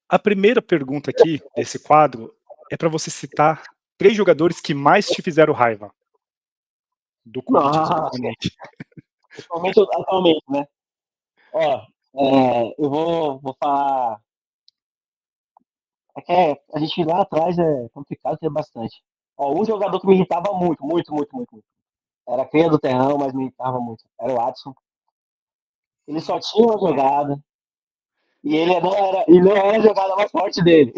A primeira pergunta aqui desse quadro é para você citar 3 jogadores que mais te fizeram raiva do Corinthians Nossa, atualmente. atualmente, né? Ó, eu vou falar. É que a gente lá atrás é complicado ter bastante. Ó, um jogador que me irritava muito, muito, muito, muito, muito. Era cria do terrão, mas me irritava muito. Era o Adson. Ele só tinha uma jogada e ele não era a jogada mais forte dele.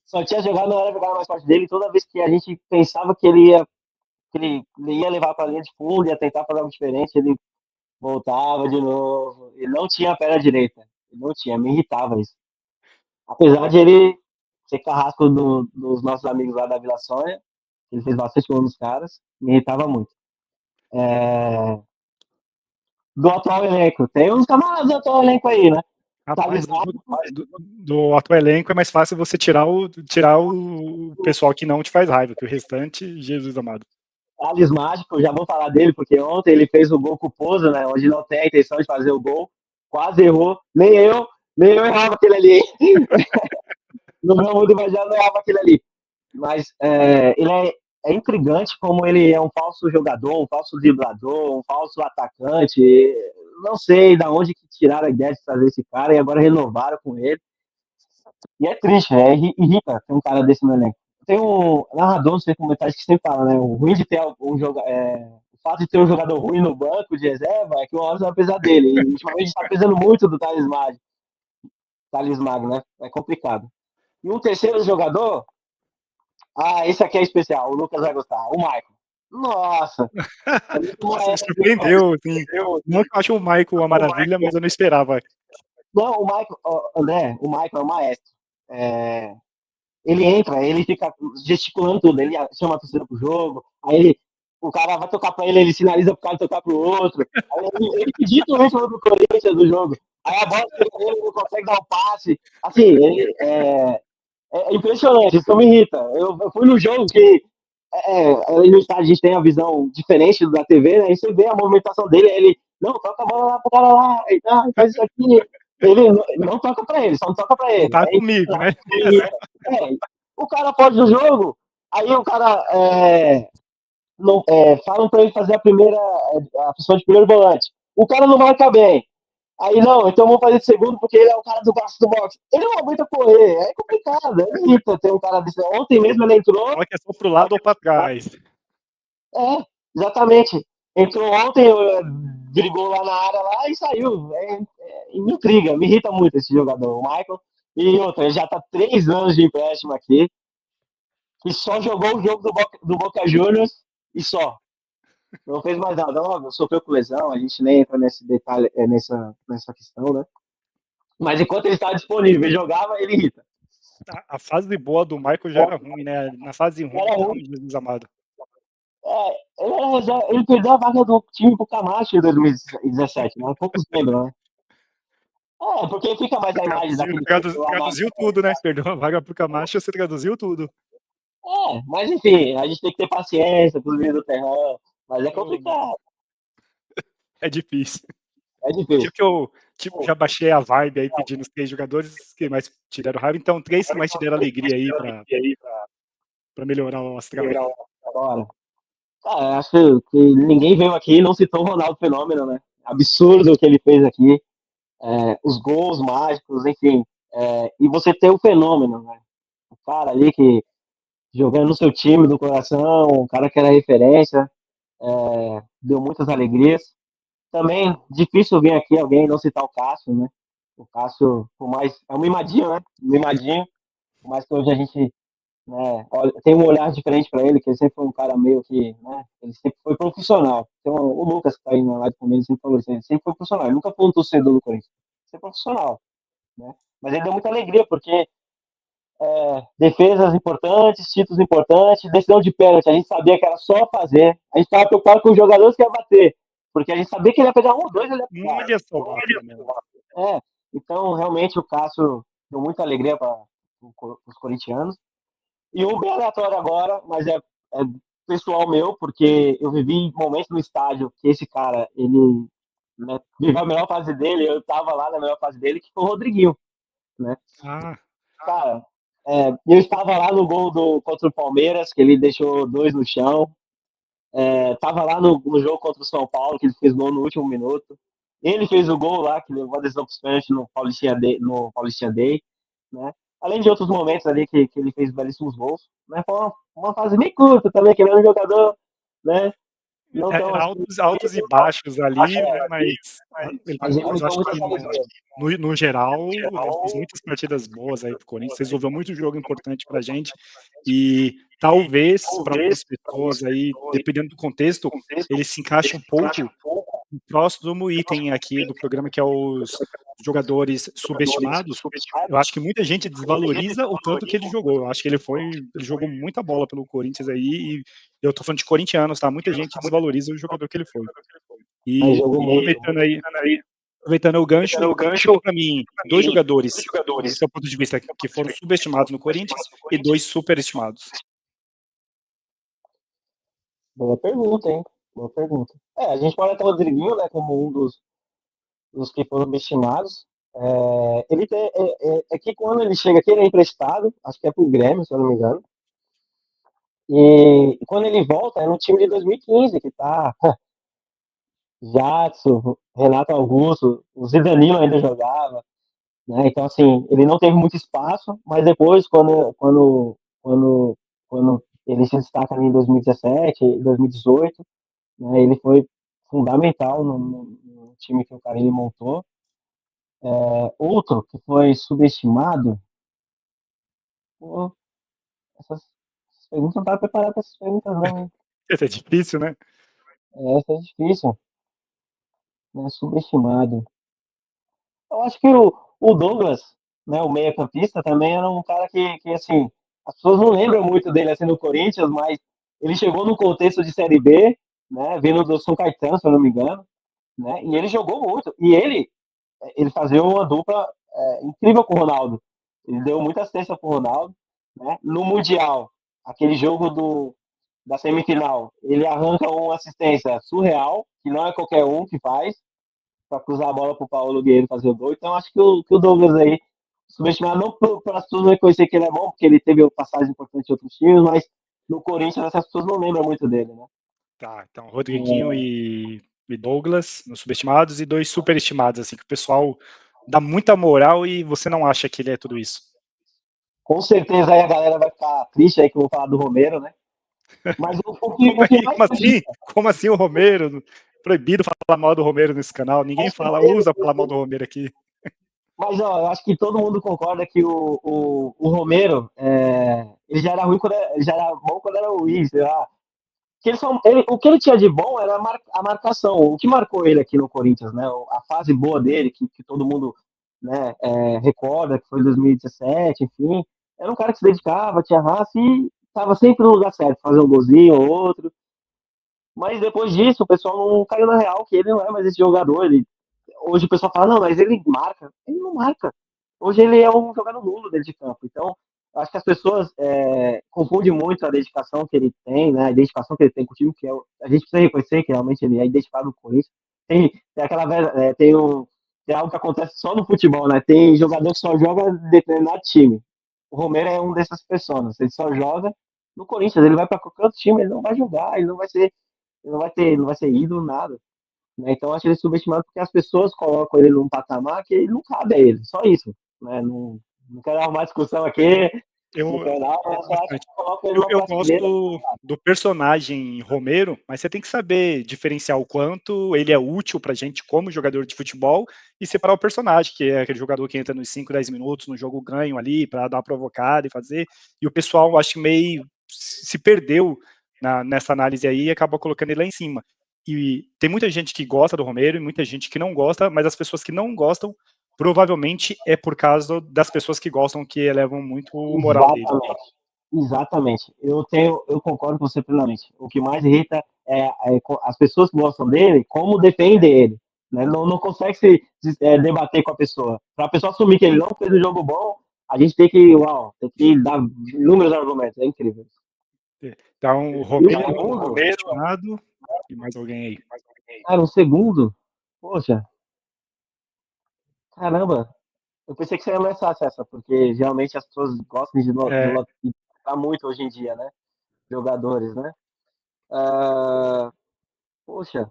Só tinha jogada, não era a jogada mais forte dele. Toda vez que a gente pensava que ele ia levar para a linha de fundo, ia tentar fazer algo diferente, ele voltava de novo. Ele não tinha a perna direita. Ele não tinha, me irritava isso. Apesar de ele ser carrasco dos nossos amigos lá da Vila Sônia, ele fez bastante gol nos caras, me irritava muito. Do atual elenco, tem uns camaradas do atual elenco aí, né? Rapaz, Thales do atual elenco é mais fácil você tirar o pessoal que não te faz raiva, que o restante, Jesus amado. Thales Mágico, já vou falar dele, porque ontem ele fez o gol com o Pouso, né? Onde não tem a intenção de fazer o gol. Quase errou. Nem eu errava aquele ali. No meu mundo imaginário não errava aquele ali. Mas ele é intrigante como ele é um falso jogador, um falso driblador, um falso atacante. Não sei da onde que tiraram a ideia de trazer esse cara e agora renovaram com ele. E é triste, irrita ter um cara desse no elenco. Tem um narrador, não sei comentários que sempre fala, né? O ruim de ter o fato de ter um jogador ruim no banco de reserva é que o hora vai pesar dele. E ultimamente está pesando muito do Thales Magno, né? É complicado. E um terceiro jogador, esse aqui é especial, o Lucas vai gostar, o Michael. Nossa! Nossa, me surpreendeu, assim. Não que eu acho o Michael uma maravilha, mas eu não esperava. Não, o Michael, André, o Michael é o maestro. Ele entra, ele fica gesticulando tudo, ele chama a torcida pro jogo, aí o cara vai tocar pra ele sinaliza pro cara tocar pro outro, aí ele dita o ritmo do Corinthians do jogo, aí a bola chega nele, ele não consegue dar um passe, assim, ele é impressionante, isso me irrita. Eu fui no jogo que aí no estádio a gente tem a visão diferente da TV, né? E você vê a movimentação dele, ele, não, toca a bola lá pro cara lá, e tá, faz isso aqui. Ele não toca pra ele, só não toca pra Não ele. tá comigo, né? O cara pode do jogo, aí o cara não, falam pra ele fazer a função de primeiro volante. O cara não marca bem. Aí não, então vamos fazer de segundo porque ele é o cara do braço do boxe. Ele não aguenta correr, é complicado, é irrita ter um cara desse. Ontem mesmo ele entrou. Fala que é só pro lado ou pra trás. Exatamente. Entrou ontem, driblou lá na área lá e saiu. Me intriga, me irrita muito esse jogador, o Michael. E outra, ele já tá 3 anos de empréstimo aqui, e só jogou o jogo do Boca Juniors e só. Não fez mais nada. Óbvio, sofreu com lesão, a gente nem entra nesse detalhe, nessa questão, né? Mas enquanto ele estava disponível e jogava, ele irrita. A fase boa do Michael já era ruim, né? Na fase ruim, Era então, ruim. Jesus amado. Ele perdeu a vaga do time pro Camacho em 2017, né? Poucos lembram, né? Porque fica mais a imagem daquele Traduziu tudo, né? Perdeu a vaga pro Camacho, você traduziu tudo. Mas enfim, a gente tem que ter paciência com os meninos do terrão, mas é complicado. É difícil. É difícil. Que eu já baixei a vibe aí pedindo os 3 jogadores que mais te deram raiva, então 3 que mais te deram alegria aí pra melhorar o astral aí. Agora, acho que ninguém veio aqui e não citou o Ronaldo Fenômeno, né? Absurdo o que ele fez aqui. Os gols mágicos, enfim. E você ter o fenômeno, né? O cara ali que jogando no seu time do coração, um cara que era referência, deu muitas alegrias. Também difícil vir aqui alguém não citar o Cássio, né? O Cássio, por mais. É um mimadinho, né? Um mimadinho. Por mais que hoje a gente tem um olhar diferente para ele, que ele sempre foi um cara meio que. Né? Ele sempre foi profissional. Então, o Lucas, que tá aí na live comigo, sempre falou isso. Ele sempre foi profissional. Ele nunca foi um torcedor do Corinthians. Ele sempre foi profissional. Né? Mas ele deu muita alegria, porque defesas importantes, títulos importantes, decisão de pênalti, a gente sabia que era só fazer. A gente estava preocupado com os jogadores que ia bater, porque a gente sabia que ele ia pegar um ou dois, ele ia pegar. Não ia salvar, pelo menos. Então, realmente, o Cássio deu muita alegria para os corintianos. E um bem aleatório agora, mas é pessoal meu, porque eu vivi momentos no estádio que esse cara, ele viveu a melhor fase dele, eu estava lá na melhor fase dele, que foi o Rodriguinho. né? Ah, Cara, eu estava lá no gol contra o Palmeiras, que ele deixou 2 no chão. Tava lá no jogo contra o São Paulo, que ele fez gol no último minuto. Ele fez o gol lá, que levou a decisão para os pênaltis no Paulistinha Day, né? Além de outros momentos ali que ele fez belíssimos gols, né? Foi uma fase bem curta também, que ele era um jogador, né? Não tão assim, altos e baixos ali, mas mas ele mas eu lutou acho muito que a camisa dele. no geral, ele fez muitas partidas boas aí pro Corinthians, resolveu muito jogo importante pra gente, e talvez para algumas pessoas aí, dependendo do contexto, ele se encaixa um pouco no próximo item aqui do programa, que é os jogadores subestimados. Eu acho que muita gente desvaloriza o tanto que ele jogou. Eu acho que ele jogou muita bola pelo Corinthians aí, e eu tô falando de corintianos, tá? Muita gente desvaloriza o jogador que ele foi. Mas E jogou muito. aproveitando o gancho, cita para mim 2 jogadores, do seu ponto de vista, que foram subestimados no Corinthians e 2 superestimados. Boa pergunta, hein? Boa pergunta. A gente pode até o Rodriguinho, né, como um dos que foram subestimados. Ele é que quando ele chega aqui, ele é emprestado, acho que é pro Grêmio, se eu não me engano. E quando ele volta, é no time de 2015, que tá Jadson, Renato Augusto, o Zidanilo ainda jogava, né? Então, assim, ele não teve muito espaço, mas depois, quando ele se destaca ali em 2017, 2018, né, ele foi fundamental no time que o Carille montou. Outro que foi subestimado, pô, essas perguntas não estava preparado para essas perguntas, não, hein? Esse é difícil, né? Essa é difícil, né? Subestimado. Eu acho que o Douglas, né, o meia-campista, também era um cara que, assim, as pessoas não lembram muito dele assim no Corinthians, mas ele chegou no contexto de Série B, né, vindo do São Caetano, se eu não me engano, né, e ele jogou muito. E ele fazia uma dupla incrível com o Ronaldo. Ele deu muita assistência pro Ronaldo, né? No Mundial, aquele jogo da semifinal, ele arranca uma assistência surreal, que não é qualquer um que faz, para cruzar a bola pro Paulo Guerreiro fazer o gol. Então acho que o Douglas aí, subestimado não para as pessoas reconhecer que ele é bom, porque ele teve passagem importante em outros times, mas no Corinthians essas pessoas não lembram muito dele, né? Tá, então Rodriguinho e Douglas, nos subestimados, e 2 superestimados, assim, que o pessoal dá muita moral e você não acha que ele é tudo isso. Com certeza aí a galera vai ficar triste aí que eu vou falar do Romero, né? Mas o que mais Como assim? Como assim o Romero? Proibido falar mal do Romero nesse canal. Ninguém usa falar mal do Romero aqui. Mas ó, eu acho que todo mundo concorda que o Romero, ele já era ruim ele já era bom quando era ruim, sei lá. O que ele tinha de bom era a marcação. O que marcou ele aqui no Corinthians, né? A fase boa dele, que todo mundo, né, recorda, que foi 2017, enfim. Era um cara que se dedicava, tinha raça e estava sempre no lugar certo, fazer um golzinho ou outro. Mas depois disso, o pessoal não caiu na real que ele não é mais esse jogador. Hoje o pessoal fala, não, mas ele marca. Ele não marca. Hoje ele é um jogador nulo dentro de campo. Então, acho que as pessoas confundem muito a dedicação que ele tem, né? A dedicação que ele tem com o time, a gente precisa reconhecer que realmente ele é identificado com o Corinthians. Tem aquela tem algo que acontece só no futebol, né? Tem jogador que só joga determinado time. O Romero é um dessas pessoas. Ele só joga no Corinthians. Ele vai para qualquer outro time, ele não vai jogar, ele não vai ser ídolo, nada. Né? Então, eu acho ele subestimado porque as pessoas colocam ele num patamar que ele não cabe a ele, só isso. Né? Não quero arrumar discussão aqui no Eu canal, mas concordo eu acho bastante. que coloca ele Eu, numa eu prateleira. gosto do personagem Romero, mas você tem que saber diferenciar o quanto ele é útil pra gente como jogador de futebol e separar o personagem, que é aquele jogador que entra nos 5, 10 minutos no jogo ganho ali para dar uma provocada e fazer. E o pessoal, acho que meio se perdeu nessa análise aí e acabou colocando ele lá em cima. E tem muita gente que gosta do Romero e muita gente que não gosta, mas as pessoas que não gostam provavelmente é por causa das pessoas que gostam que elevam muito o moral dele. Exatamente. Exatamente. Eu concordo com você plenamente. O que mais irrita é as pessoas que gostam dele, como defendem ele. Né? Não consegue debater com a pessoa. Para a pessoa assumir que ele não fez um jogo bom, a gente tem que dar inúmeros argumentos. É incrível. Então, o E o Romero, segundo, estimado, e mais alguém aí. cara, o segundo, poxa, caramba. Eu pensei que seria mais fácil essa, porque geralmente as pessoas gostam de É, lotar muito hoje em dia, né? Jogadores, né? Ah, poxa,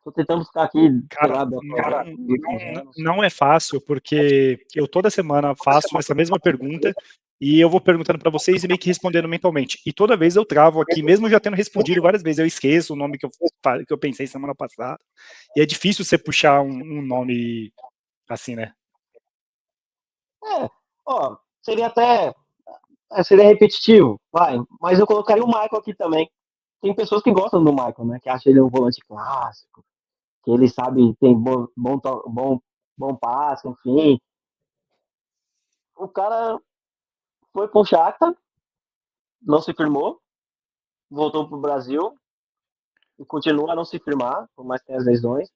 tô tentando buscar aqui, sei cara, lá, do atual, dos últimos anos. não é fácil, porque eu toda semana faço essa mesma pergunta e eu vou perguntando para vocês e meio que respondendo mentalmente. E toda vez eu travo aqui, mesmo já tendo respondido várias vezes, eu esqueço o nome que eu pensei semana passada. E é difícil você puxar um nome assim, né? É, ó, seria até, seria repetitivo, vai, mas eu colocaria o Michael aqui também. Tem pessoas que gostam do Michael, né? Que acham ele um volante clássico, que ele sabe, tem bom passe, enfim. O cara foi pro Shakhtar, não se firmou, voltou pro Brasil e continua a não se firmar, por mais que tenha as lesões.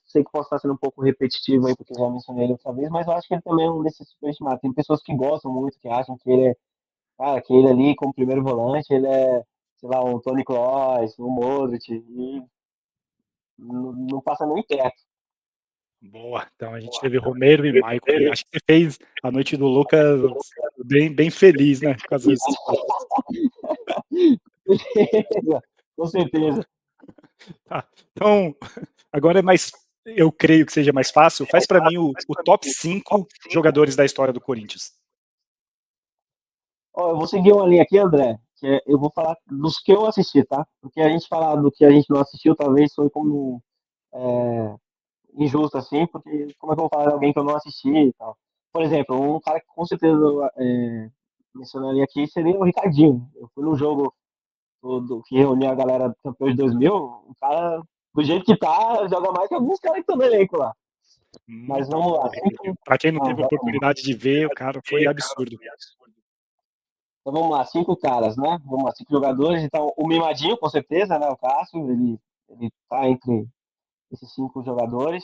Sei que posso estar sendo um pouco repetitivo aí, porque já mencionei ele outra vez, mas eu acho que ele também é um desses superestimados. Tem pessoas que gostam muito, que acham que ele é, cara, que ele ali, como primeiro volante, ele é, sei lá, um Toni Kroos, um Modric, e não passa nem perto. Boa. Então a gente teve Romero e Michael aí. Acho que você fez a noite do Lucas bem feliz, né? Com causa disso. Com certeza. Tá. Então, agora é mais. Eu creio que seja mais fácil. Faz para mim o top 5 jogadores da história do Corinthians. Ó, eu vou seguir uma linha aqui, André, eu vou falar dos que eu assisti, tá? Porque a gente falar do que a gente não assistiu, talvez foi como injusto, assim, porque como é que eu vou falar de alguém que eu não assisti e tal? Por exemplo, um cara que com certeza mencionaria aqui seria o Ricardinho. Eu fui no jogo que reuniu a galera do campeão de 2000, o cara, do jeito que tá, joga mais que alguns caras que estão no elenco lá. Mas Muito vamos bom, lá. Ricardinho. Para quem não Ah, teve a oportunidade de ver, o cara foi absurdo. então vamos lá, 5 caras, né? Vamos lá, 5 jogadores. Então, o Mimadinho, com certeza, né? O Cássio, ele tá entre esses 5 jogadores.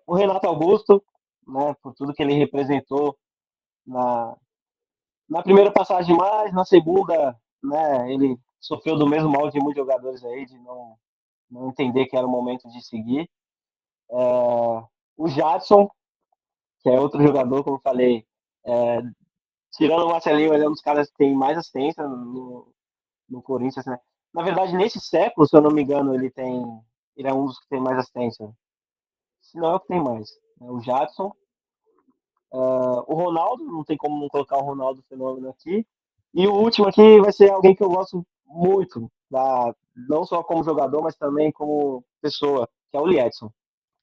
O Renato Augusto, né? Por tudo que ele representou na, na primeira passagem mais, na segunda, né? Ele sofreu do mesmo mal de muitos jogadores aí, de não entender que era o momento de seguir. O Jadson, que é outro jogador, como eu falei, é, tirando o Marcelinho, ele é um dos caras que tem mais assistência no Corinthians, né? Na verdade, nesse século, se eu não me engano, ele é um dos que tem mais assistência. Se não é o que tem mais. Né? O Jadson. O Ronaldo, não tem como não colocar o Ronaldo Fenômeno aqui. E o último aqui vai ser alguém que eu gosto muito, não só como jogador, mas também como pessoa, que é o Liedson.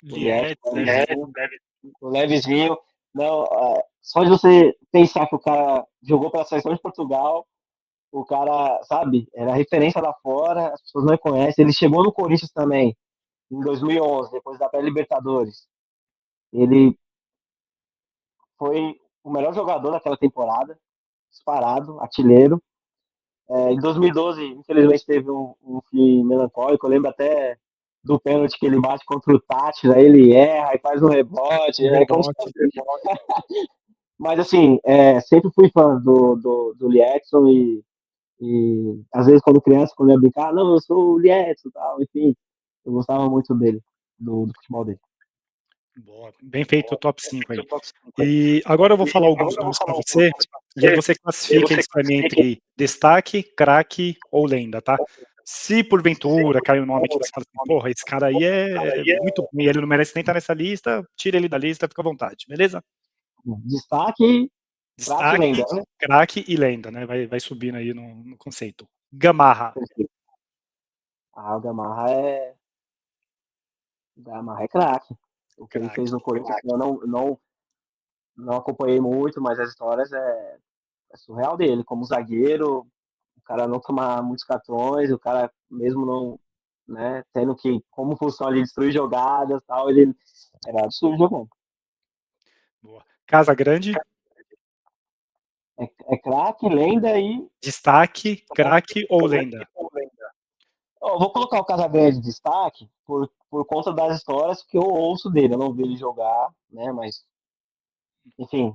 O Liedson, Lietzen, o Levezinho. Não, só de você pensar que o cara jogou pela seleção de Portugal, o cara, sabe, era referência lá fora, as pessoas não conhecem. Ele chegou no Corinthians também, em 2011, depois da pré-Libertadores. Ele foi o melhor jogador daquela temporada, disparado, artilheiro. Em 2012, infelizmente, teve um fim melancólico. Eu lembro até do pênalti que ele bate contra o Tati, aí ele erra e faz um rebote. o É como se rebote. fosse. Mas, assim, sempre fui fã do Liedson e às vezes, quando criança, quando eu ia brincar, não, eu sou o Liedson e tal, enfim, eu gostava muito dele, do futebol dele. Boa, bem feito o top 5 aí. E agora eu vou falar alguns nomes para você, e aí você classifica eles para mim entre destaque, craque ou lenda, tá? Se porventura cai um nome que você fala assim, porra, esse cara aí é muito bom e ele não merece nem estar nessa lista, tira ele da lista, fica à vontade, beleza? Destaque, craque e Destaque, lenda, né? craque e lenda, né? Vai subindo aí no conceito. Gamarra. Ah, o Gamarra é craque. O que ele fez Craque. no Corinthians, eu não acompanhei muito, mas as histórias é surreal dele. Como zagueiro, o cara não tomar muitos cartões, o cara mesmo não, né, tendo que, como função ali, destruir jogadas e tal, ele era absurdo jogando. Boa. Casa Grande, É craque, lenda e. destaque, craque ou lenda? Eu vou colocar o Casagrande de destaque por conta das histórias que eu ouço dele. Eu não vi ele jogar, né? Mas, enfim,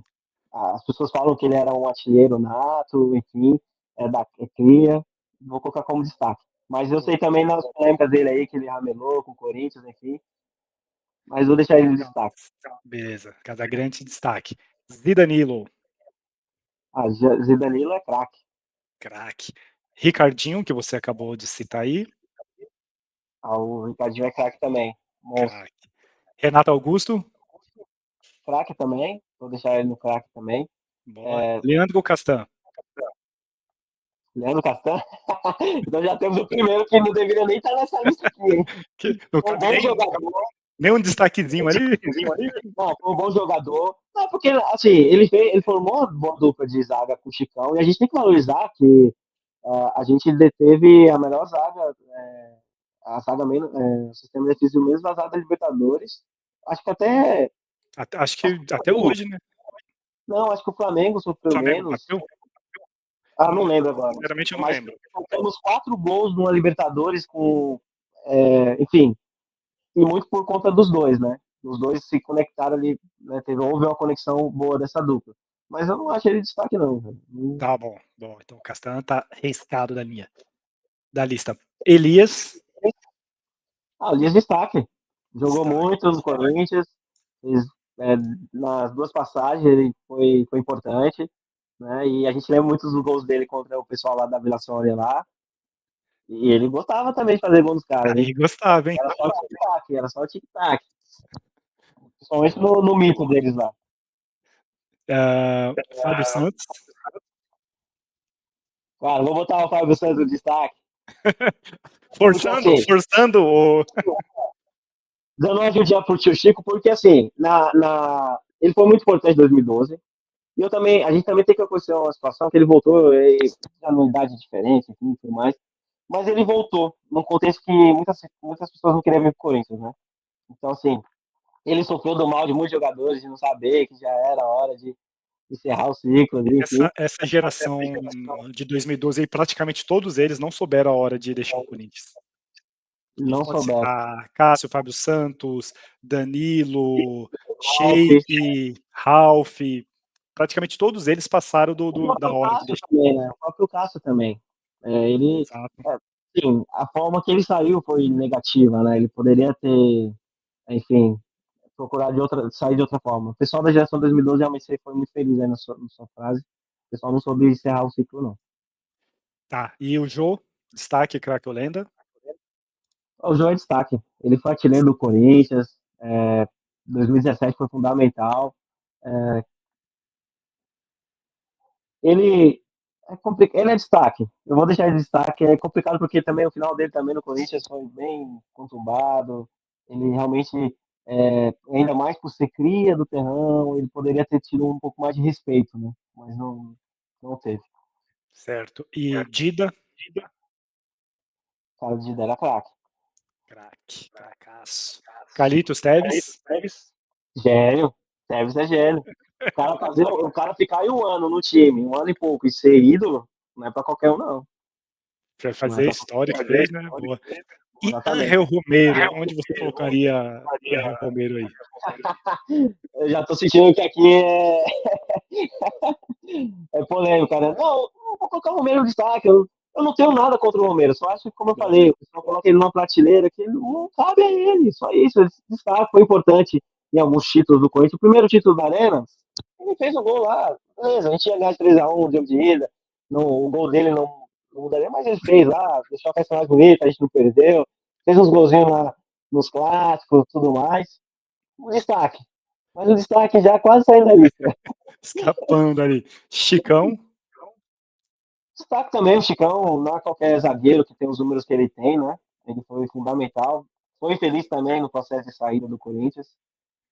as pessoas falam que ele era um artilheiro nato, enfim, é cria. Vou colocar como destaque. Mas eu sei Boa. também nas polêmicas dele aí, que ele ramelou com o Corinthians, enfim. mas vou deixar ele no destaque. Beleza, Casagrande destaque. Zidanilo. Zidanilo é craque. Craque. Ricardinho, que você acabou de citar aí. O Ricardinho é craque também. Monstro. Craque. Renato Augusto. Craque também. Vou deixar ele no craque também. Boa. Leandro Castan. Leandro Castan? Então já temos o primeiro que não deveria nem estar nessa lista aqui, hein? Não cabe nem um destaquezinho ali. Não, foi um bom jogador. Não, porque, assim, ele formou uma boa dupla de zaga com o Chicão, e a gente tem que valorizar que a gente deteve a melhor zaga, a zaga menos, o sistema defensivo menos vazado da Libertadores. Acho que acho que até hoje, né? Não, acho que o Flamengo sofreu Flamengo menos. bateu? Não lembro agora. Sinceramente, eu não Mas lembro. temos 4 gols numa Libertadores com, enfim, e muito por conta dos dois, né? Os dois se conectaram ali, né? Houve uma conexão boa dessa dupla. Mas eu não acho ele destaque, não. Tá bom. Então o Castan tá riscado da lista. Elias. Elias destaque. Jogou Destaque. muito no Corinthians. Nas duas passagens ele foi importante. Né? E a gente lembra muito dos gols dele contra o pessoal lá da Vila Sônia lá. E ele gostava também de fazer gol nos caras, hein? Aí gostava, hein? Era só tic-tac. Principalmente no mito deles lá. Fábio Santos. Cara, vou botar o Fábio Santos no destaque. Forçando o. Dando uma ajudinha pro tio Chico, porque assim, ele foi muito importante em 2012. E a gente também tem que acontecer uma situação que ele voltou já numa idade diferente, enfim, tudo mais. Mas ele voltou num contexto que muitas pessoas não queriam ver pro Corinthians, né? Então, assim, ele sofreu do mal de muitos jogadores de não saber que já era hora de encerrar o ciclo, enfim. Essa geração de 2012 aí, praticamente todos eles não souberam a hora de deixar o Corinthians. A gente Não pode souberam. citar Cássio, Fábio Santos, Danilo, Sheik, Ralf. Praticamente todos eles passaram da hora de deixar. Também, né? O próprio Cássio também. Exato. Sim, a forma que ele saiu foi negativa, né? Ele poderia ter, enfim, procurar sair de outra forma. O pessoal da geração 2012 realmente foi muito feliz aí na sua frase. O pessoal não soube encerrar o ciclo, não. Tá, e o Jô, destaque, craque ou lenda? O João é destaque. Ele foi artilheiro do Corinthians. 2017 foi fundamental. Ele ele é destaque. Eu vou deixar ele de destaque. É complicado porque também o final dele também no Corinthians foi bem conturbado. Ele realmente, ainda mais por ser cria do terrão, ele poderia ter tido um pouco mais de respeito, né? Mas não teve. Certo. E Dida? O cara de Dida era craque. Craque, cracaço. Carlitos Teves? Gênio. Teves é gênio. O cara ficar aí um ano no time, um ano e pouco, e ser ídolo, não é pra qualquer um, não. Pra fazer a história que fez, né? Boa. E Exatamente. Angel Romero? Onde você colocaria Angel Romero aí? Eu já tô sentindo que aqui é polêmica, né? Não, vou colocar o Romero no destaque. Eu não tenho nada contra o Romero, só acho que, como eu falei, o pessoal coloca ele numa prateleira que não cabe a ele, só isso. Esse destaque foi importante em alguns títulos do Corinthians. O primeiro título da Arena, ele fez um gol lá, beleza, a gente ia ganhar de 3x1 no jogo de ida, o gol dele não mudaria, mas ele fez lá, deixou a festa mais bonita, a gente não perdeu, fez uns golzinhos lá nos clássicos e tudo mais. Um destaque. Mas o destaque já quase saindo da lista. Escapando ali. Chicão? Destaque também, o Chicão não é qualquer zagueiro que tem os números que ele tem, né? Ele foi fundamental. Foi feliz também no processo de saída do Corinthians,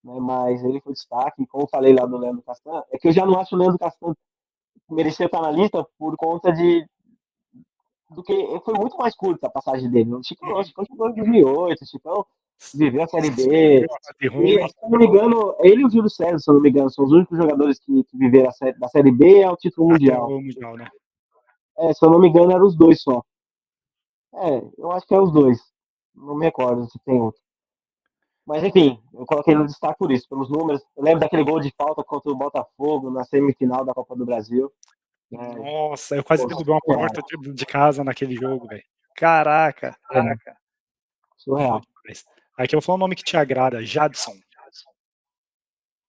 né? Mas ele foi destaque. Como eu falei lá do Leandro Castan, é que eu já não acho o Leandro Castan merecer estar na lista por conta do que foi muito mais curta a passagem dele. O Chicão chegou em 2008, o Chicão viveu a Série B. E, se não me engano, ele e o Júlio César, se não me engano, são os únicos jogadores que viveram da Série B ao título Até mundial. o Mundial, né? Se eu não me engano, eram os dois só. Eu acho que é os dois. Não me recordo se tem outro. Mas enfim, eu coloquei no destaque por isso, pelos números. Eu lembro daquele gol de falta contra o Botafogo na semifinal da Copa do Brasil. Nossa, eu quase derrubei uma porta de casa naquele jogo, velho. Caraca. Surreal. Aqui eu vou falar um nome que te agrada, Jadson.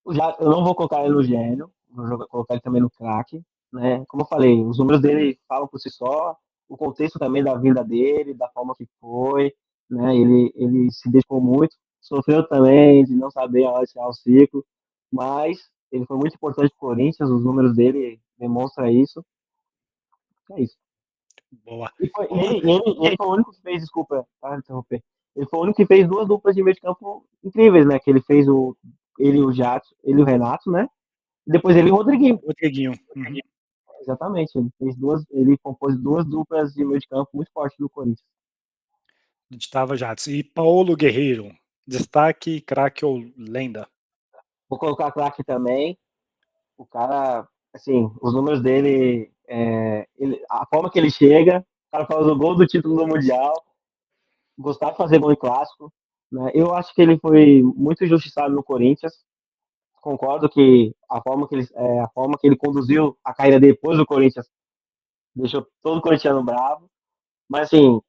Eu não vou colocar ele no gênio, vou colocar ele também no craque, né? Como eu falei, os números dele falam por si só, o contexto também da vida dele, da forma que foi, né? Ele se dedicou muito, sofreu também de não saber a hora de encerrar o ciclo, mas ele foi muito importante para o Corinthians, os números dele demonstram isso. É isso. Boa. Ele foi o único que fez, desculpa, interromper. Ele foi o único que fez duas duplas de meio de campo incríveis, né? Que ele fez ele e o Jato, ele e o Renato, né? E depois ele e o Rodriguinho. Rodriguinho. Uhum. Exatamente. Ele compôs duas duplas de meio de campo muito fortes do Corinthians. A gente tava Jadson. E Paulo Guerreiro, destaque, craque ou lenda? Vou colocar craque também. O cara, assim, os números dele, a forma que ele chega, o cara faz o gol do título do Mundial, gostar de fazer gol em clássico, né? Eu acho que ele foi muito injustiçado no Corinthians. Concordo que a forma que ele conduziu a carreira depois do Corinthians deixou todo corintiano bravo. Mas assim,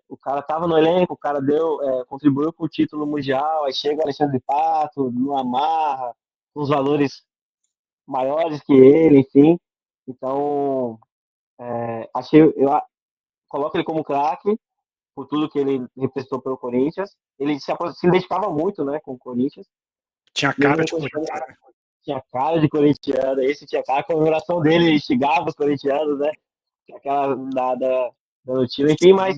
o cara tava no elenco, o cara contribuiu com o título mundial, aí chega o Alexandre Pato, no amarra, com os valores maiores que ele, enfim. Então, coloco ele como craque por tudo que ele representou pelo Corinthians. Ele se identificava muito, né, com o Corinthians. Tinha cara de Corinthians, né? Tinha cara de corintiano, esse tinha cara, a comemoração dele instigava os corintianos, né? Aquela da notícia, enfim, mas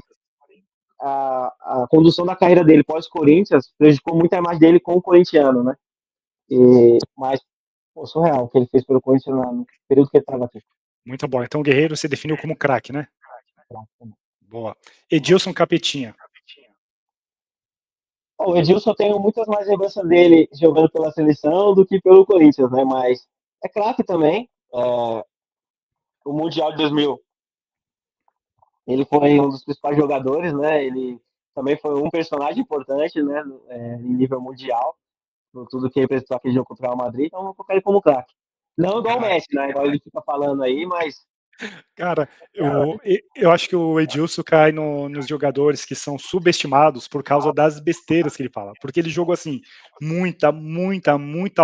a condução da carreira dele pós-Corinthians prejudicou muito a imagem dele como corintiano, né? Mas, pô, surreal o que ele fez pelo Corinthians no período que ele estava aqui. Muito bom. Então o Guerreiro você definiu como craque, né? Boa. Edilson Capetinha. O Edilson, eu tenho muitas mais lembranças dele jogando pela seleção do que pelo Corinthians, né? Mas é craque também. O Mundial de 2000, ele foi um dos principais jogadores, né? Ele também foi um personagem importante, né? Em nível mundial, por tudo que representou aquele jogo contra o Real Madrid. Então, eu vou colocar ele como craque. Não igual o Messi, né? Igual ele fica falando aí, mas Cara, eu acho que o Edilson cai nos jogadores que são subestimados por causa das besteiras que ele fala. Porque ele jogou assim, muita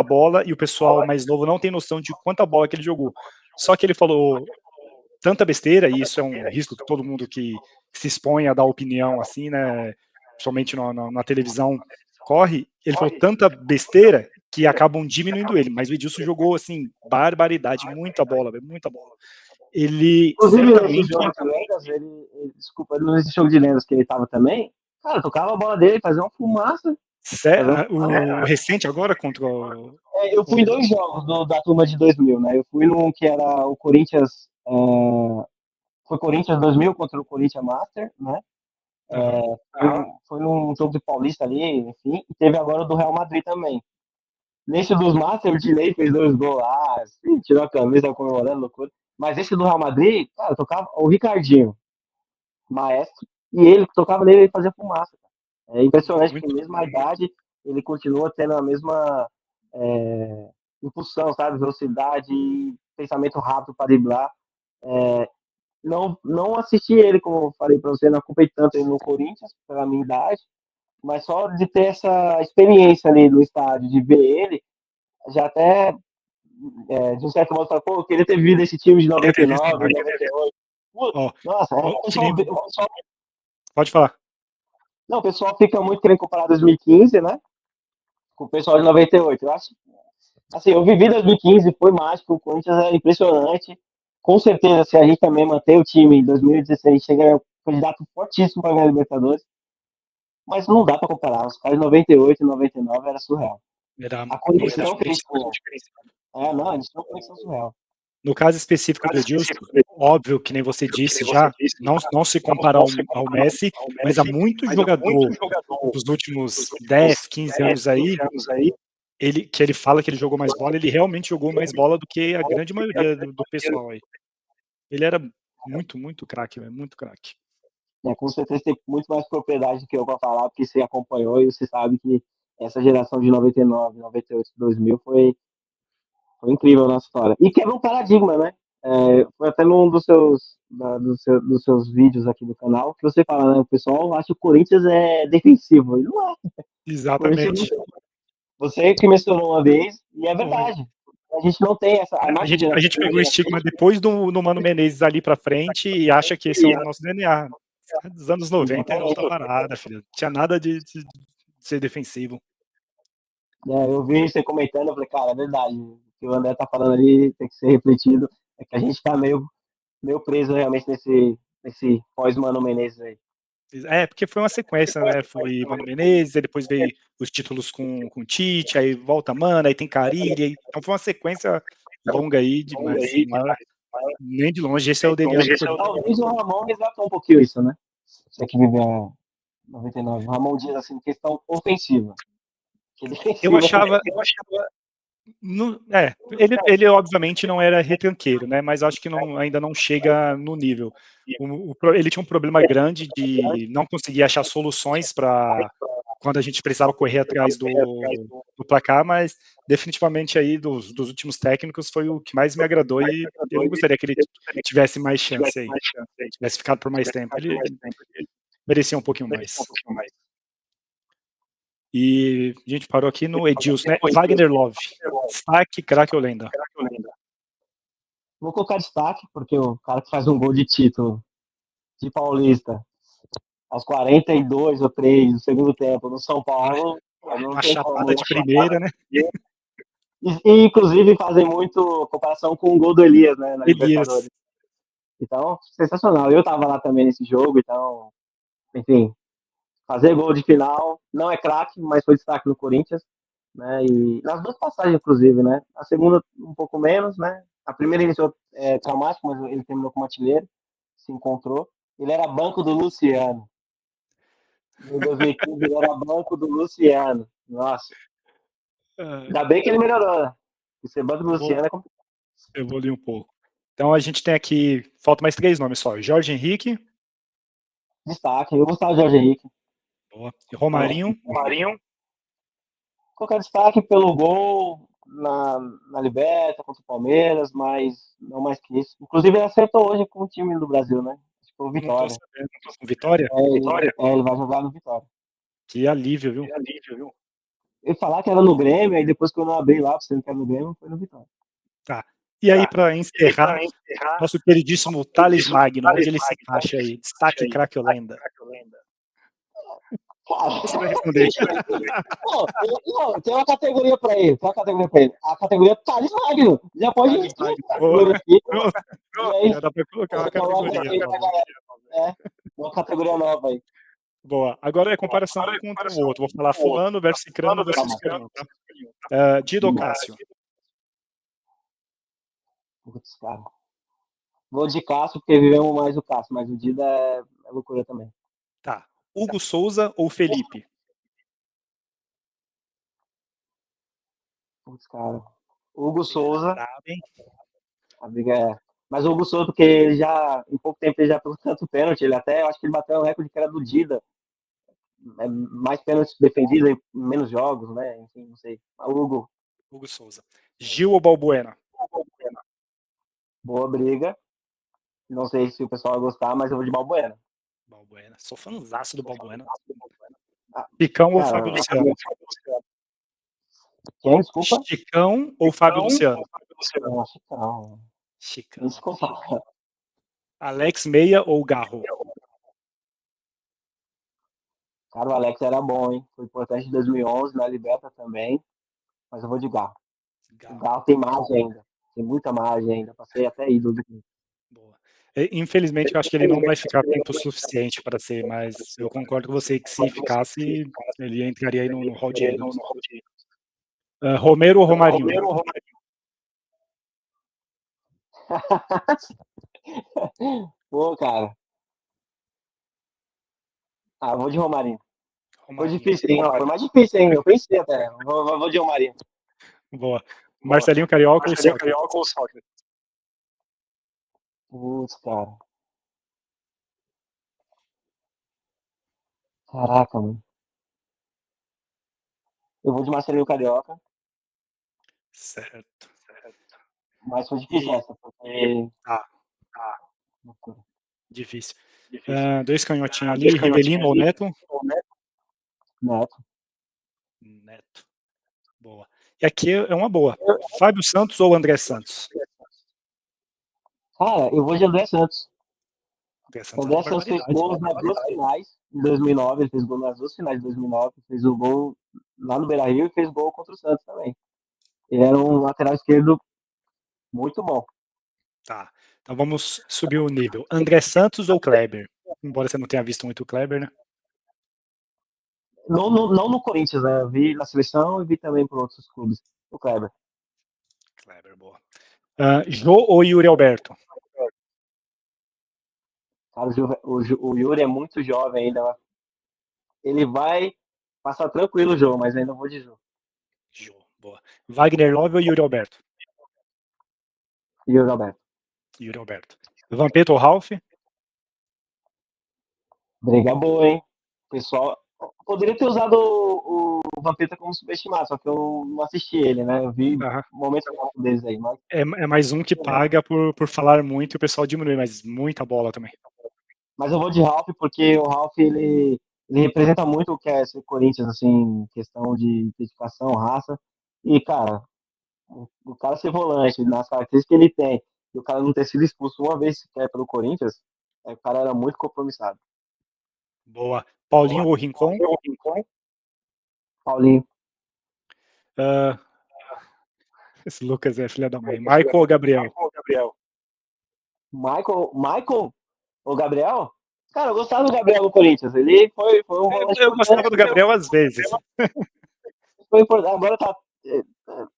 bola e o pessoal mais novo não tem noção de quanta bola que ele jogou. Só que ele falou tanta besteira, e isso é um risco que todo mundo que se expõe a dar opinião assim, né, somente na televisão, corre. Ele falou tanta besteira que acabam diminuindo ele, mas o Edilson jogou assim, barbaridade, muita bola, muita bola. Ele inclusive nesse certamente. jogo de lendas, desculpa, nesse jogo de lendas que ele tava também, cara, tocava a bola dele, fazia uma fumaça. O recente agora contra o. Eu fui em dois jogos da turma de 2000, né? Eu fui num que era o Corinthians. Foi Corinthians 2000 contra o Corinthians Master, né? Foi num jogo de Paulista ali, enfim. E teve agora o do Real Madrid também. Nesse dos Master, o Dinei fez dois gols lá, assim, tirou a camisa comemorando, loucura. Mas esse do Real Madrid, cara, tocava o Ricardinho, maestro, e ele tocava nele e fazia fumaça. É impressionante que, mesmo a idade, ele continua tendo a mesma impulsão, sabe? Velocidade, pensamento rápido para driblar. Não assisti ele, como eu falei para você, não acompanhei tanto ele no Corinthians, pela minha idade, mas só de ter essa experiência ali no estádio, de ver ele, já até, de um certo modo, fala, pô, eu queria ter visto esse time de 99, 98. Nossa, Pode falar. Não, o pessoal fica muito querendo comparar 2015, né? Com o pessoal de 98. Eu acho. Assim, eu vivi 2015, foi mágico, o Corinthians é impressionante. Com certeza, se a gente também manter o time em 2016, chega um candidato fortíssimo para ganhar a Libertadores. Mas não dá para comparar. Os caras de 98 e 99 era surreal. A conexão que eles tinham. Não, eles tinham uma conexão surreal. No caso específico do Edilson, óbvio que nem você disse já, não se comparar ao Messi, mas há muito jogador dos últimos 10, 15 anos aí, que ele fala que ele jogou mais bola, ele realmente jogou mais bola do que a grande maioria do pessoal aí. Ele era muito craque, muito craque. Com certeza tem muito mais propriedade do que eu para falar, porque você acompanhou e você sabe que essa geração de 99, 98, 2000 foi incrível na história. E quebrou um paradigma, né? Foi até num dos seus vídeos aqui do canal que você fala, né? O pessoal acha que o Corinthians é defensivo. E não é. Exatamente. Você que mencionou uma vez, e é verdade. A gente não tem essa. A nossa A gente pegou o estigma depois do Mano Menezes ali pra frente e acha que esse é o nosso DNA. Dos anos 90 era outra parada, filho. Não tinha nada de ser defensivo. Eu vi você comentando, eu falei, cara, é verdade. O que o André tá falando ali tem que ser refletido. É que a gente tá meio preso realmente nesse pós-Mano Menezes aí. Porque foi uma sequência, né? Foi Mano Menezes, aí depois veio os títulos com o Tite, aí volta Mano, aí tem Carille. Então foi uma sequência longa aí, mas nem de longe esse é o DNA do Corinthians. Talvez o Ramon resgatou um pouquinho isso, né? Você que viveu 99. O Ramon diz assim, questão ofensiva. Que Eu defensiva. achava. Ele obviamente não era retranqueiro, né? Mas acho que ainda não chega no nível. Ele tinha um problema grande de não conseguir achar soluções para quando a gente precisava correr atrás do placar, mas definitivamente aí dos últimos técnicos foi o que mais me agradou e eu gostaria que ele tivesse mais chance aí, tivesse ficado por mais tempo. Ele merecia um pouquinho mais. E a gente parou aqui no Edilson, né? Wagner Love, destaque, craque ou lenda? Vou colocar destaque, porque o cara que faz um gol de título de Paulista aos 42 ou 3 do segundo tempo no São Paulo, não Uma tem como. chapada de primeira, né? E, inclusive, fazem muito comparação com o gol do Elias, né, na Elias. Libertadores. Então, sensacional. Eu tava lá também nesse jogo, então, enfim, fazer gol de final não é craque, mas foi destaque no Corinthians, né, e nas duas passagens, inclusive, né, a segunda um pouco menos, né, a primeira iniciou traumático, mas ele terminou como artilheiro, se encontrou. Ele era banco do Luciano. Em 2015 ele era banco do Luciano. Nossa. Ainda bem que ele melhorou, né? Ser banco do Luciano é complicado. Evoluir um pouco. Então a gente tem aqui, falta mais 3 nomes só. Jorge Henrique. Destaque. Eu gostava do Jorge Henrique. Boa. E Romarinho. Qualquer destaque pelo gol na Liberta contra o Palmeiras, mas não mais que isso. Inclusive ele acertou hoje com o time do Brasil, né? Acho que foi o Não tô Vitória. sabendo. Vitória? Ele vai jogar no Vitória. Que alívio, viu? Ele falar que era no Grêmio, aí depois que eu não abri lá, sendo que era no Grêmio, foi no Vitória. Tá. E aí, para encerrar, nosso queridíssimo Thales Magno, onde ele se encaixa aí? Destaque, craque ou lenda? Você vai responder. Não, tem uma categoria pra ele. A categoria Thales Magno. Já pode Já dá pra colocar uma categoria. Uma categoria nova aí. Boa. Agora é comparação um contra o outro. Vou falar fulano versus cicrano versus cicrano, tá? Dido ou Cássio? Putz, cara. Vou de Cássio, porque vivemos mais o Cássio, mas o Dida é loucura também. Tá. Hugo Souza ou Felipe? Putz, cara. Hugo Souza. Brabo, hein? A briga é. Mas o Hugo Souza, porque ele já, em pouco tempo, ele já pegou tanto pênalti. Ele até, eu acho que ele bateu o recorde que era do Dida. Mais pênaltis defendidos em menos jogos, né? Enfim, não sei. Hugo Souza. Gil ou Balbuena? Boa briga. Não sei se o pessoal vai gostar, mas eu vou de Balbuena. Sou fãzaço do Balbuena. Chicão ou Fábio Luciano? Quem? Desculpa? Chicão ou Fábio Luciano? Não, Chicão. Chicão. Desculpa. Alex Meia ou Garro? Cara, o Alex era bom, hein? Foi importante em 2011, na Liberta também. Mas eu vou de Garro. O Garro tem margem ainda. Tem muita margem ainda. Passei até ídolo do clube. Boa. Infelizmente, eu acho que ele não vai ficar tempo suficiente para ser, mas eu concordo com você que se ficasse, ele entraria aí no hall de ídolos. Romero ou Romarinho? Pô, cara. Vou de Romarinho. Foi difícil, hein? Foi mais difícil, hein? Eu pensei até. Vou de Romarinho. Boa. Marcelinho Carioca ou Sócrates? Putz, cara. Caraca, mano. Eu vou de Marcelinho Carioca. Certo. Mas foi difícil essa, porque. Difícil. 2 canhotinhos ali, Rivelino ou Neto? Neto. Neto. Boa. E aqui é uma boa. Fábio Santos ou André Santos? Cara, eu vou de André Santos. André Santos é uma André Santos fez barbaridade. gols nas duas finais, em 2009, ele fez gol nas duas finais de 2009, fez o gol lá no Beira-Rio e fez gol contra o Santos também. Ele era um lateral esquerdo muito bom. Tá. Então vamos subir o nível. André Santos ou Kleber? Embora você não tenha visto muito o Kleber, né? Não no Corinthians, né? Eu vi na seleção e vi também por outros clubes. O Kleber. Kleber, boa. Jô ou Yuri Alberto? Cara, o Yuri é muito jovem ainda. Ele vai passar tranquilo o jogo, mas ainda vou de jogo. Jô, boa. Wagner Love ou Yuri Alberto? Yuri Alberto. Yuri Alberto. Vampeta ou Ralph? Briga boa, hein? Pessoal, poderia ter usado o Vampeta como subestimado, só que eu não assisti ele, né? Eu vi Aham. momentos deles aí, mas É mais um que paga por falar muito e o pessoal diminui, mas muita bola também. eu vou de Ralph porque o Ralph ele representa muito o que é ser Corinthians, assim, questão de dedicação, raça. E, cara, o cara ser volante, nas características que ele tem, e o cara não ter sido expulso uma vez sequer pelo Corinthians, o cara era muito compromissado. Boa. Paulinho ou Rincon? Paulinho. Uh, esse Lucas é filha da mãe. Michael ou Gabriel? Michael ou Gabriel? Cara, eu gostava do Gabriel no Corinthians. Ele foi um volante Eu importante. gostava do Gabriel às vezes. Foi importante. Agora tá.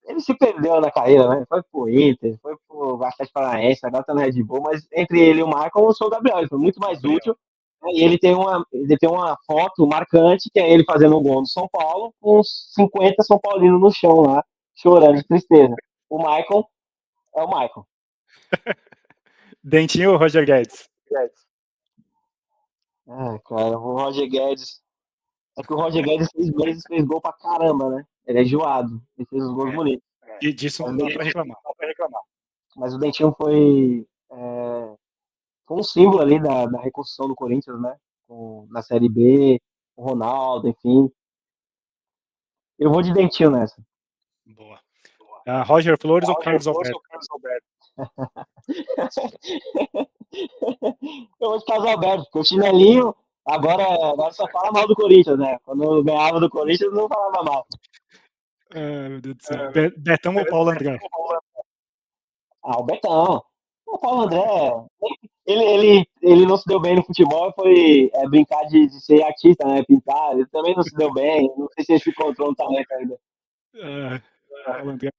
Ele se perdeu na carreira, né? Foi pro Inter, foi pro Atlético Paranaense, agora tá no Red Bull, mas entre ele e o Michael, eu sou o Gabriel. Ele foi muito mais Gabriel. útil. Né? E ele tem uma foto marcante, que é ele fazendo um gol no São Paulo, com uns 50 São Paulinos no chão lá, chorando de tristeza. O Michael é o Michael. Dentinho ou Roger Guedes? Cara, o Roger Guedes. É que o Roger Guedes 6 meses fez gol pra caramba, né? Ele é enjoado. Ele fez os gols É, bonitos. e disso Mas não o dá para Dentinho, reclamar. mas o Dentinho foi um símbolo ali da reconstrução do Corinthians, né? Na Série B, o Ronaldo, enfim. Eu vou de Dentinho nessa. Boa. Roger Flores ou Carlos Alberto? Eu vou de Carlos Alberto, porque o chinelinho agora só fala mal do Corinthians, né? Quando eu ganhava do Corinthians, não falava mal. Meu Deus do céu. Betão ou Paulo André? O Betão. O Paulo André, ele não se deu bem no futebol, foi brincar de ser artista, né? Pintar. Ele também não se deu bem. Não sei se ele se encontrou no talento ainda. Paulo André,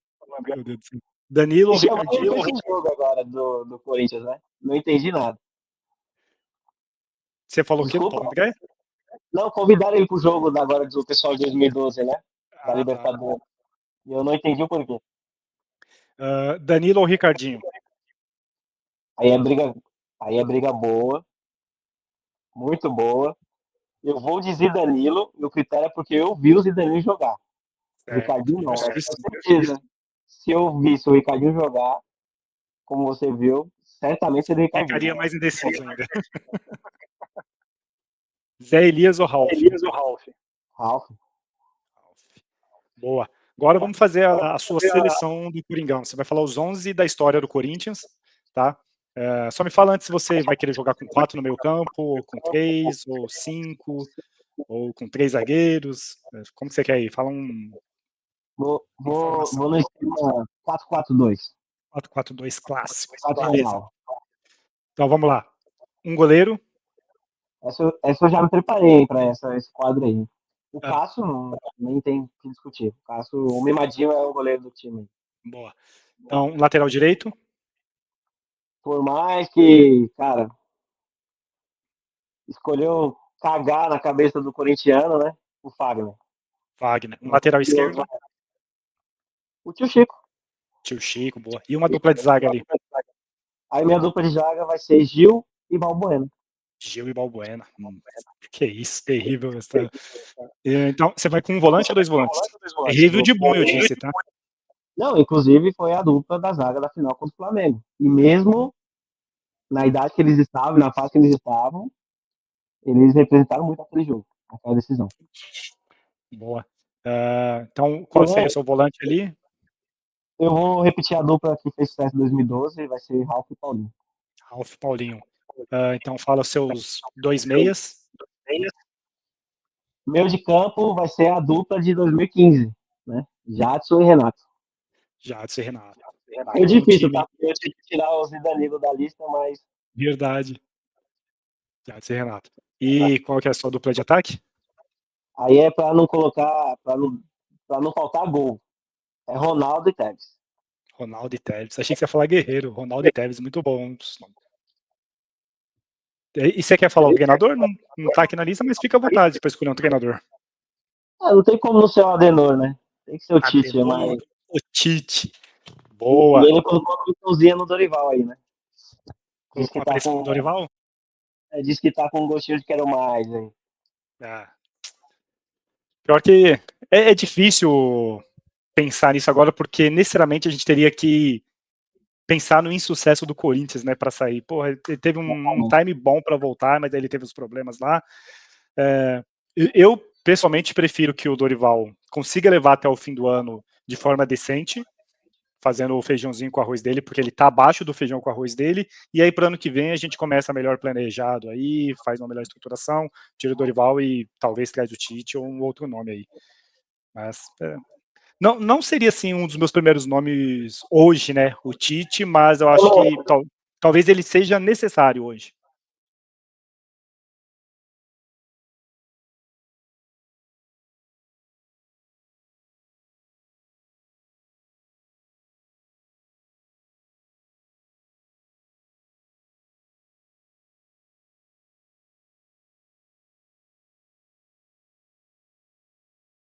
meu Deus do céu. Danilo Me ou chamaram Ricardinho? pra esse jogo agora do Corinthians, né? Não entendi nada. Você falou o quê do Desculpa. Paulo André? Não, convidaram ele pro jogo agora do pessoal de 2012, né? Da Tá. Libertadores. E eu não entendi o porquê. Danilo ou Ricardinho? Aí é briga, aí é briga boa, muito boa. Eu vou dizer Danilo, meu critério é porque eu vi o Zidanilo jogar. O Certo, Ricardinho não, mas justo. com certeza. Se eu visse o Ricardinho jogar, como você viu, certamente seria o Ricardinho. Ficaria mais indeciso ainda. Zé Elias ou Ralf? Ralf. Boa. Agora vamos fazer a sua seleção do Coringão. Você vai falar os 11 da história do Corinthians, tá? Só me fala antes se você vai querer jogar com 4 no meio campo, ou com 3, ou 5, ou com 3 zagueiros. Como que você quer ir? Fala uma formação. Vou no esquema 4-4-2. 4-4-2 clássico. Beleza. Tradicional. Então vamos lá. Um goleiro. Essa eu já me preparei para esse quadro aí. O Ah, Cássio nem tem que discutir. O Cássio, o Mimadinho é o goleiro do time. boa. Então, lateral direito. Por mais que, cara, escolheu cagar na cabeça do corintiano, né? O Fagner. Wagner. Um lateral esquerdo. O tio Chico. Tio Chico, boa. E uma dupla de zaga ali. Aí minha dupla de zaga vai ser Gil e Balbuena. Gil e Balbuena. Que isso, terrível. Então, você vai com um volante ou 2 volantes? Terrível de bom, eu disse, tá? Não, inclusive foi a dupla da zaga da final contra o Flamengo. E mesmo na idade que eles estavam, na fase que eles estavam, eles representaram muito aquele jogo, aquela decisão. Boa. Então, qual seria o seu volante ali? Eu vou repetir a dupla que fez sucesso em 2012, vai ser Ralf e Paulinho. Ralf e Paulinho. Então fala os seus 2 meias. Meio de campo vai ser a dupla de 2015, né? Jadson e Renato. Jadson e Renato. É Bom difícil, time, tá? Eu tive que tirar o Zidanilo da lista, mas... verdade. Jadson e Renato. E qual que é a sua dupla de ataque? Aí é pra não colocar, pra não faltar gol. É Ronaldo e Tevez. Ronaldo e Tevez. Achei que você ia falar Guerreiro. Ronaldo e Tevez, muito bom. E você quer falar o treinador? Não tá aqui na lista, mas fica à vontade para escolher um treinador. Não tem como não ser o Adenor, né? Tem que ser o Tite, Adenor, mas... o Tite. E Boa. ele colocou uma missãozinha no Dorival aí, né? Colocou uma pressão no Dorival? Diz que tá com um gostinho de quero mais aí. Pior que é difícil pensar nisso agora, porque necessariamente a gente teria que pensar no insucesso do Corinthians, né, para sair. Porra, ele teve um time bom para voltar, mas aí ele teve os problemas lá. Eu, pessoalmente, prefiro que o Dorival consiga levar até o fim do ano de forma decente, fazendo o feijãozinho com arroz dele, porque ele tá abaixo do feijão com arroz dele, e aí para o ano que vem a gente começa melhor planejado aí, faz uma melhor estruturação, tira o Dorival e talvez traz o Tite ou um outro nome aí. Mas não seria assim um dos meus primeiros nomes hoje, né, o Tite, mas eu acho que talvez ele seja necessário hoje.